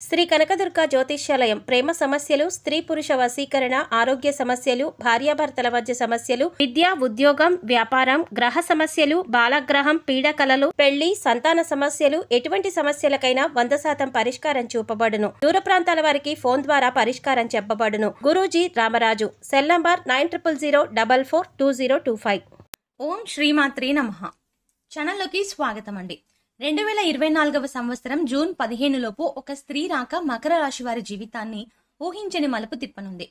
శ్రీ కనకదుర్గ జ్యోతిష్యాలయం ప్రేమ సమస్యలు, స్త్రీ పురుష వశీకరణ, ఆరోగ్య సమస్యలు, భార్యాభర్తల మధ్య సమస్యలు, విద్య, ఉద్యోగం, వ్యాపారం, గ్రహ సమస్యలు, బాలగ్రహం, పీడకలలు, పెళ్లి, సంతాన సమస్యలు, ఎటువంటి సమస్యలకైనా 100% పరిష్కారం చూపబడును. దూర ప్రాంతాల వారికి ఫోన్ ద్వారా పరిష్కారం చెప్పబడును. గురూజీ రామరాజు. Cell number 9000442025. ఓం శ్రీమాత్రే నమః. ఛానల్లోకి స్వాగతం అండి. 2024వ సంవత్సరం జూన్ 15 లోపు ఒక స్త్రీ రాక మకర రాశి వారి జీవితాన్ని ఊహించని మలుపు తిప్పనుంది.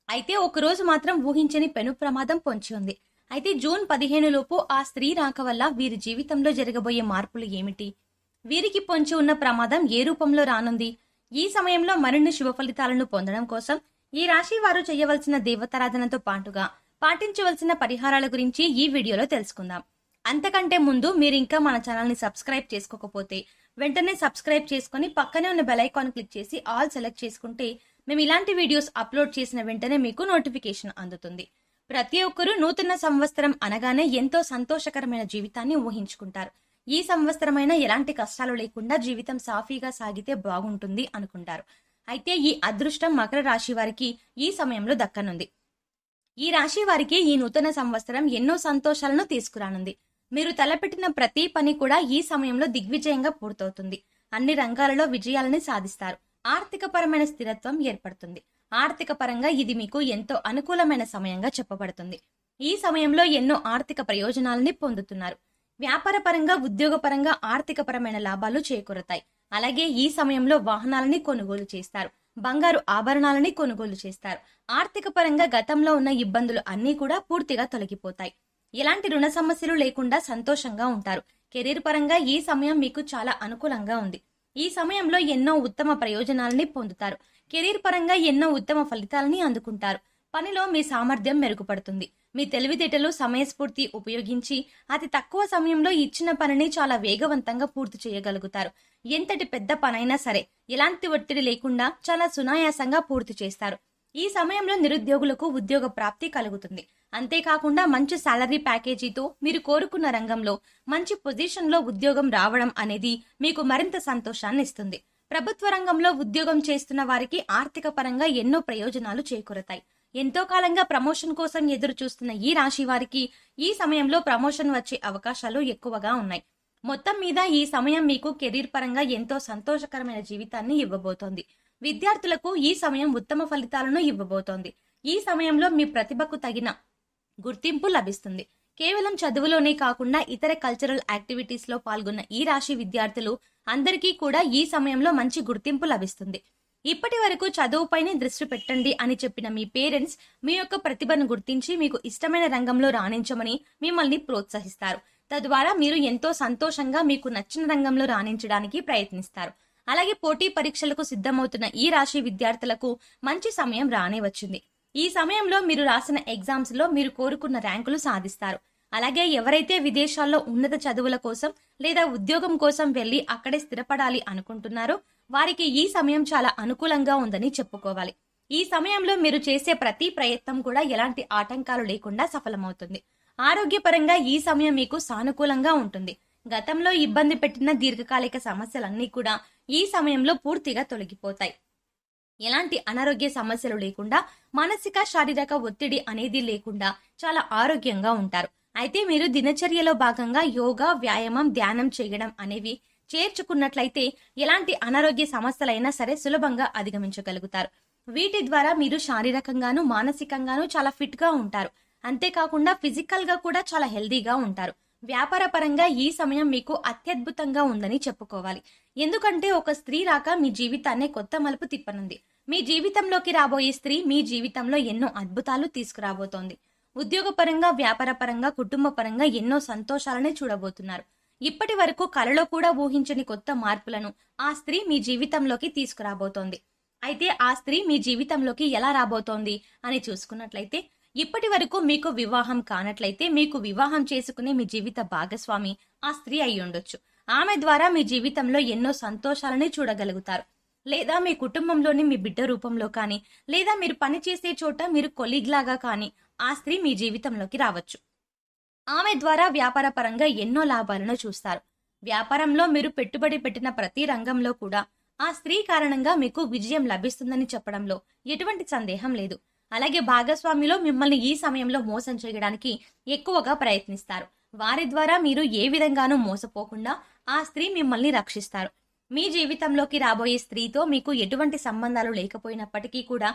అయితే ఒక రోజు మాత్రం ఊహించని పెను ప్రమాదం పొంచి ఉంది. అయితే జూన్ 15 లోపు ఆ స్త్రీ రాక వల్ల వీరి జీవితంలో జరగబోయే మార్పులు ఏమిటి, వీరికి పొంచి ఉన్న ప్రమాదం ఏ రూపంలో రానుంది, ఈ సమయంలో మరిన్ని శుభ ఫలితాలను పొందడం కోసం ఈ రాశి వారు చేయవలసిన దేవతారాధనతో పాటుగా పాటించవలసిన పరిహారాల గురించి ఈ వీడియోలో తెలుసుకుందాం. అంతకంటే ముందు మీరు ఇంకా మన ఛానల్ ని సబ్స్క్రైబ్ చేసుకోకపోతే వెంటనే సబ్స్క్రైబ్ చేసుకుని పక్కనే ఉన్న బెల్ ఐకాన్ క్లిక్ చేసి ఆల్ సెలెక్ట్ చేసుకుంటే మేము ఇలాంటి వీడియోస్ అప్లోడ్ చేసిన వెంటనే మీకు నోటిఫికేషన్ అందుతుంది. ప్రతి ఒక్కరూ నూతన సంవత్సరం అనగానే ఎంతో సంతోషకరమైన జీవితాన్ని ఊహించుకుంటారు. ఈ సంవత్సరమైనా ఎలాంటి కష్టాలు లేకుండా జీవితం సాఫీగా సాగితే బాగుంటుంది అనుకుంటారు. అయితే ఈ అదృష్టం మకర రాశి వారికి ఈ సమయంలో దక్కనుంది. ఈ రాశి వారికి ఈ నూతన సంవత్సరం ఎన్నో సంతోషాలను తీసుకురానుంది. మీరు తలపెట్టిన ప్రతి పని కూడా ఈ సమయంలో దిగ్విజయంగా పూర్తవుతుంది. అన్ని రంగాలలో విజయాలని సాధిస్తారు. ఆర్థిక పరమైన స్థిరత్వం ఏర్పడుతుంది. ఆర్థిక పరంగా ఇది మీకు ఎంతో అనుకూలమైన సమయంగా చెప్పబడుతుంది. ఈ సమయంలో ఎన్నో ఆర్థిక ప్రయోజనాలని పొందుతున్నారు. వ్యాపార పరంగా, ఉద్యోగ పరంగా ఆర్థిక పరమైన లాభాలు చేకూరతాయి. అలాగే ఈ సమయంలో వాహనాలని కొనుగోలు చేస్తారు. బంగారు ఆభరణాలని కొనుగోలు చేస్తారు. ఆర్థిక పరంగా గతంలో ఉన్న ఇబ్బందులు అన్నీ కూడా పూర్తిగా తొలగిపోతాయి. ఎలాంటి రుణ సమస్యలు లేకుండా సంతోషంగా ఉంటారు. కెరీర్ పరంగా ఈ సమయం మీకు చాలా అనుకూలంగా ఉంది. ఈ సమయంలో ఎన్నో ఉత్తమ ప్రయోజనాలని పొందుతారు. కెరీర్ పరంగా ఎన్నో ఉత్తమ ఫలితాలని అందుకుంటారు. పనిలో మీ సామర్థ్యం మెరుగుపడుతుంది. మీ తెలివితేటలు, సమయస్ఫూర్తి ఉపయోగించి అతి తక్కువ సమయంలో ఇచ్చిన పనిని చాలా వేగవంతంగా పూర్తి చేయగలుగుతారు. ఎంతటి పెద్ద పనైనా సరే ఎలాంటి ఒత్తిడి లేకుండా చాలా సునాయాసంగా పూర్తి చేస్తారు. ఈ సమయంలో నిరుద్యోగులకు ఉద్యోగ ప్రాప్తి కలుగుతుంది. అంతేకాకుండా మంచి సాలరీ ప్యాకేజీతో మీరు కోరుకున్న రంగంలో మంచి పొజిషన్ లో ఉద్యోగం రావడం అనేది మీకు మరింత సంతోషాన్ని ఇస్తుంది. ప్రభుత్వ రంగంలో ఉద్యోగం చేస్తున్న వారికి ఆర్థిక పరంగా ఎన్నో ప్రయోజనాలు చేకూరతాయి. ఎంతో కాలంగా ప్రమోషన్ కోసం ఎదురు చూస్తున్న ఈ రాశి వారికి ఈ సమయంలో ప్రమోషన్ వచ్చే అవకాశాలు ఎక్కువగా ఉన్నాయి. మొత్తం మీద ఈ సమయం మీకు కెరీర్ పరంగా ఎంతో సంతోషకరమైన జీవితాన్ని ఇవ్వబోతోంది. విద్యార్థులకు ఈ సమయం ఉత్తమ ఫలితాలను ఇవ్వబోతోంది. ఈ సమయంలో మీ ప్రతిభకు తగిన గుర్తింపు లభిస్తుంది. కేవలం చదువులోనే కాకుండా ఇతర కల్చరల్ యాక్టివిటీస్ లో పాల్గొన్న ఈ రాశి విద్యార్థులు అందరికీ కూడా ఈ సమయంలో మంచి గుర్తింపు లభిస్తుంది. ఇప్పటి వరకు చదువుపైనే దృష్టి పెట్టండి అని చెప్పిన మీ పేరెంట్స్ మీ యొక్క ప్రతిభను గుర్తించి మీకు ఇష్టమైన రంగంలో రాణించమని మిమ్మల్ని ప్రోత్సహిస్తారు. తద్వారా మీరు ఎంతో సంతోషంగా మీకు నచ్చిన రంగంలో రాణించడానికి ప్రయత్నిస్తారు. అలాగే పోటీ పరీక్షలకు సిద్ధమవుతున్న ఈ రాశి విద్యార్థులకు మంచి సమయం రానే వచ్చింది. ఈ సమయంలో మీరు రాసిన ఎగ్జామ్స్ లో మీరు కోరుకున్న ర్యాంకులు సాధిస్తారు. అలాగే ఎవరైతే విదేశాల్లో ఉన్నత చదువుల కోసం లేదా ఉద్యోగం కోసం వెళ్లి అక్కడే స్థిరపడాలి అనుకుంటున్నారో వారికి ఈ సమయం చాలా అనుకూలంగా ఉందని చెప్పుకోవాలి. ఈ సమయంలో మీరు చేసే ప్రతి ప్రయత్నం కూడా ఎలాంటి ఆటంకాలు లేకుండా సఫలమవుతుంది. ఆరోగ్యపరంగా ఈ సమయం మీకు సానుకూలంగా ఉంటుంది. గతంలో ఇబ్బంది పెట్టిన దీర్ఘకాలిక సమస్యలన్నీ కూడా ఈ సమయంలో పూర్తిగా తొలగిపోతాయి. ఎలాంటి అనారోగ్య సమస్యలు లేకుండా, మానసిక శారీరక ఒత్తిడి అనేది లేకుండా చాలా ఆరోగ్యంగా ఉంటారు. అయితే మీరు దినచర్యలో భాగంగా యోగా, వ్యాయామం, ధ్యానం చేయడం అనేవి చేర్చుకున్నట్లయితే ఎలాంటి అనారోగ్య సమస్యలైనా సరే సులభంగా అధిగమించగలుగుతారు. వీటి ద్వారా మీరు శారీరకంగాను, మానసికంగాను చాలా ఫిట్ గా ఉంటారు. అంతేకాకుండా ఫిజికల్ గా కూడా చాలా హెల్దీగా ఉంటారు. వ్యాపార పరంగా ఈ సమయం మీకు అత్యద్భుతంగా ఉందని చెప్పుకోవాలి. ఎందుకంటే ఒక స్త్రీ రాక మీ జీవితాన్ని కొత్త మలుపు తిప్పనుంది. మీ జీవితంలోకి రాబోయే స్త్రీ మీ జీవితంలో ఎన్నో అద్భుతాలు తీసుకురాబోతోంది. ఉద్యోగ పరంగా, వ్యాపార పరంగా, కుటుంబ పరంగా ఎన్నో సంతోషాలనే చూడబోతున్నారు. ఇప్పటి వరకు కలలో కూడా ఊహించని కొత్త మార్పులను ఆ స్త్రీ మీ జీవితంలోకి తీసుకురాబోతోంది. అయితే ఆ స్త్రీ మీ జీవితంలోకి ఎలా రాబోతోంది అని చూసుకున్నట్లయితే, ఇప్పటి వరకు మీకు వివాహం కానట్లయితే మీకు వివాహం చేసుకునే మీ జీవిత భాగస్వామి ఆ స్త్రీ అయి ఉండొచ్చు. ఆమె ద్వారా మీ జీవితంలో ఎన్నో సంతోషాలని చూడగలుగుతారు. లేదా మీ కుటుంబంలోని మీ బిడ్డ రూపంలో కానీ, లేదా మీరు పనిచేసే చోట మీరు కొలీగ్ లాగా కానీ ఆ స్త్రీ మీ జీవితంలోకి రావచ్చు. ఆమె ద్వారా వ్యాపార పరంగా ఎన్నో లాభాలను చూస్తారు. వ్యాపారంలో మీరు పెట్టుబడి పెట్టిన ప్రతి రంగంలో కూడా ఆ స్త్రీ కారణంగా మీకు విజయం లభిస్తుందని చెప్పడంలో ఎటువంటి సందేహం లేదు. అలాగే భాగస్వామిలో మిమ్మల్ని ఈ సమయంలో మోసం చేయడానికి ఎక్కువగా ప్రయత్నిస్తారు. వారి ద్వారా మీరు ఏ విధంగానూ మోసపోకుండా ఆ స్త్రీ మిమ్మల్ని రక్షిస్తారు. మీ జీవితంలోకి రాబోయే స్త్రీతో మీకు ఎటువంటి సంబంధాలు లేకపోయినప్పటికీ కూడా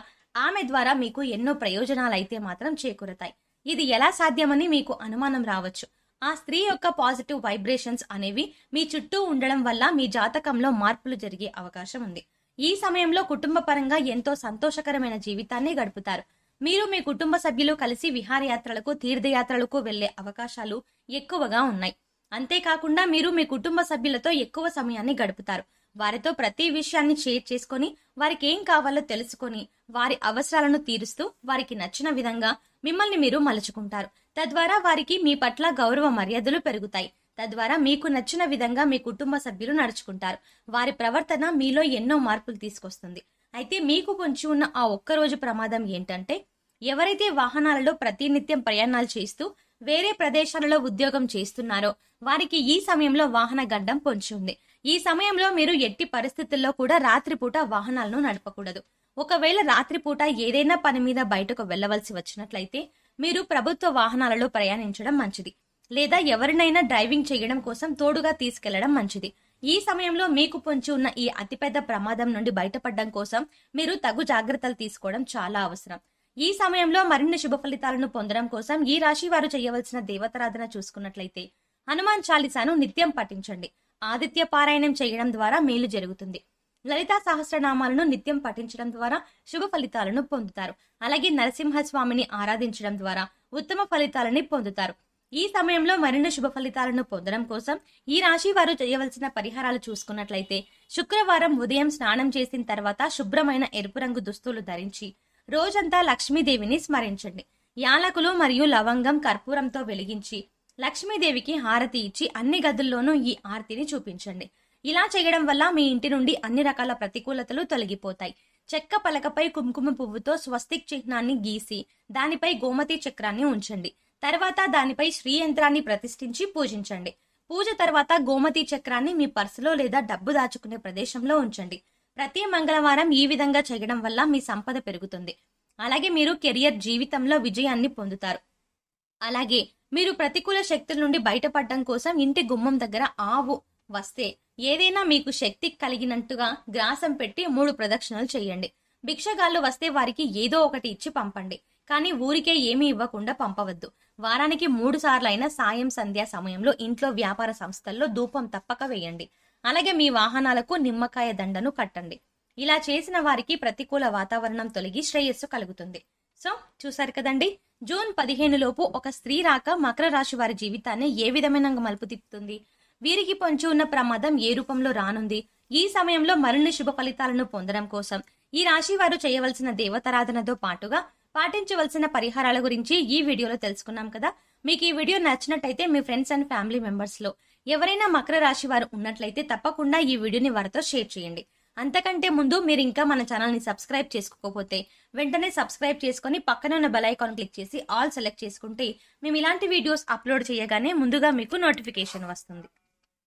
ఆమె ద్వారా మీకు ఎన్నో ప్రయోజనాలైతే మాత్రం చేకూరతాయి. ఇది ఎలా సాధ్యమని మీకు అనుమానం రావచ్చు. ఆ స్త్రీ యొక్క పాజిటివ్ వైబ్రేషన్స్ అనేవి మీ చుట్టూ ఉండడం వల్ల మీ జాతకంలో మార్పులు జరిగే అవకాశం ఉంది. ఈ సమయంలో కుటుంబ పరంగా ఎంతో సంతోషకరమైన జీవితాన్ని గడుపుతారు. మీరు మీ కుటుంబ సభ్యులు కలిసి విహారయాత్రలకు, తీర్థయాత్రలకు వెళ్లే అవకాశాలు ఎక్కువగా ఉన్నాయి. అంతేకాకుండా మీరు మీ కుటుంబ సభ్యులతో ఎక్కువ సమయాన్ని గడుపుతారు. వారితో ప్రతి విషయాన్ని షేర్ చేసుకొని, వారికి ఏం కావాలో తెలుసుకొని, వారి అవసరాలను తీరుస్తూ వారికి నచ్చిన విధంగా మిమ్మల్ని మీరు మలుచుకుంటారు. తద్వారా వారికి మీ పట్ల గౌరవ మర్యాదలు పెరుగుతాయి. తద్వారా మీకు నచ్చిన విధంగా మీ కుటుంబ సభ్యులు నడుచుకుంటారు. వారి ప్రవర్తన మీలో ఎన్నో మార్పులు తీసుకొస్తుంది. అయితే మీకు పొంచి ఉన్న ఆ ఒక్కరోజు ప్రమాదం ఏంటంటే, ఎవరైతే వాహనాలలో ప్రతినిత్యం ప్రయాణాలు చేస్తూ వేరే ప్రదేశాలలో ఉద్యోగం చేస్తున్నారో వారికి ఈ సమయంలో వాహన గండం పొంచి ఉంది. ఈ సమయంలో మీరు ఎట్టి పరిస్థితుల్లో కూడా రాత్రిపూట వాహనాలను నడపకూడదు. ఒకవేళ రాత్రిపూట ఏదైనా పని మీద బయటకు వెళ్లవలసి వచ్చినట్లయితే మీరు ప్రభుత్వ వాహనాలలో ప్రయాణించడం మంచిది. లేదా ఎవరినైనా డ్రైవింగ్ చేయడం కోసం తోడుగా తీసుకెళ్లడం మంచిది. ఈ సమయంలో మీకు పొంచి ఉన్న ఈ అతిపెద్ద ప్రమాదం నుండి బయటపడడం కోసం మీరు తగు జాగ్రత్తలు తీసుకోవడం చాలా అవసరం. ఈ సమయంలో మరిన్ని శుభ ఫలితాలను పొందడం కోసం ఈ రాశి వారు చేయవలసిన దేవతారాధన చూసుకున్నట్లయితే హనుమాన్ చాలీసాను నిత్యం పఠించండి. ఆదిత్య పారాయణం చేయడం ద్వారా మేలు జరుగుతుంది. లలితా సహస్రనామాలను నిత్యం పఠించడం ద్వారా శుభ ఫలితాలను పొందుతారు. అలాగే నరసింహస్వామిని ఆరాధించడం ద్వారా ఉత్తమ ఫలితాలని పొందుతారు. ఈ సమయంలో మరిన్ని శుభ ఫలితాలను పొందడం కోసం ఈ రాశి వారు చేయవలసిన పరిహారాలు చూసుకున్నట్లయితే శుక్రవారం ఉదయం స్నానం చేసిన తర్వాత శుభ్రమైన ఎరుపు రంగు దుస్తులు ధరించి రోజంతా లక్ష్మీదేవిని స్మరించండి. యాలకులు మరియు లవంగం కర్పూరంతో వెలిగించి లక్ష్మీదేవికి హారతి ఇచ్చి అన్ని గదుల్లోనూ ఈ ఆరతిని చూపించండి. ఇలా చేయడం వల్ల మీ ఇంటి నుండి అన్ని రకాల ప్రతికూలతలు తొలగిపోతాయి. చెక్క పలకపై కుంకుమ పువ్వుతో స్వస్తిక్ చిహ్నాన్ని గీసి దానిపై గోమతి చక్రాన్ని ఉంచండి. తర్వాత దానిపై శ్రీ యంత్రాన్ని ప్రతిష్ఠించి పూజించండి. పూజ తర్వాత గోమతి చక్రాన్ని మీ పర్సులో లేదా డబ్బు దాచుకునే ప్రదేశంలో ఉంచండి. ప్రతి మంగళవారం ఈ విధంగా చేయడం వల్ల మీ సంపద పెరుగుతుంది. అలాగే మీరు కెరియర్ జీవితంలో విజయాన్ని పొందుతారు. అలాగే మీరు ప్రతికూల శక్తుల నుండి బయటపడడం కోసం ఇంటి గుమ్మం దగ్గర ఆవు వస్తే ఏదైనా మీకు శక్తి కలిగినట్టుగా గ్రాసం పెట్టి 3 ప్రదక్షిణలు చేయండి. భిక్షగాళ్ళు వస్తే వారికి ఏదో ఒకటి ఇచ్చి పంపండి. కానీ ఊరికే ఏమీ ఇవ్వకుండా పంపవద్దు. వారానికి 3 సార్లు అయినా సాయం సంధ్యా సమయంలో ఇంట్లో వ్యాపార సంస్థల్లో ధూపం తప్పక వేయండి. అలాగే మీ వాహనాలకు నిమ్మకాయ దండను కట్టండి. ఇలా చేసిన వారికి ప్రతికూల వాతావరణం తొలగి శ్రేయస్సు కలుగుతుంది. సో చూసారు కదండి, జూన్ 15 లోపు ఒక స్త్రీ రాక మకర రాశి వారి జీవితాన్ని ఏ విధమైన మలుపు తిప్పుతుంది, వీరికి పొంచి ఉన్న ప్రమాదం ఏ రూపంలో రానుంది, ఈ సమయంలో మరిన్ని శుభ ఫలితాలను పొందడం కోసం ఈ రాశి వారు చేయవలసిన దేవతారాధనతో పాటుగా పాటించవలసిన పరిహారాల గురించి ఈ వీడియోలో తెలుసుకున్నాం కదా. మీకు ఈ వీడియో నచ్చినట్టయితే మీ ఫ్రెండ్స్ అండ్ ఫ్యామిలీ మెంబర్స్ లో ఎవరైనా మకర రాశి వారు ఉన్నట్లయితే తప్పకుండా ఈ వీడియోని వారితో షేర్ చేయండి. అంతకంటే ముందు మీరు ఇంకా మన ఛానల్ ని సబ్స్క్రైబ్ చేసుకోకపోతే వెంటనే సబ్స్క్రైబ్ చేసుకుని పక్కన ఉన్న బెల్ ఐకాన్ క్లిక్ చేసి ఆల్ సెలెక్ట్ చేసుకుంటే మేము ఇలాంటి వీడియోస్ అప్లోడ్ చేయగానే ముందుగా మీకు నోటిఫికేషన్ వస్తుంది.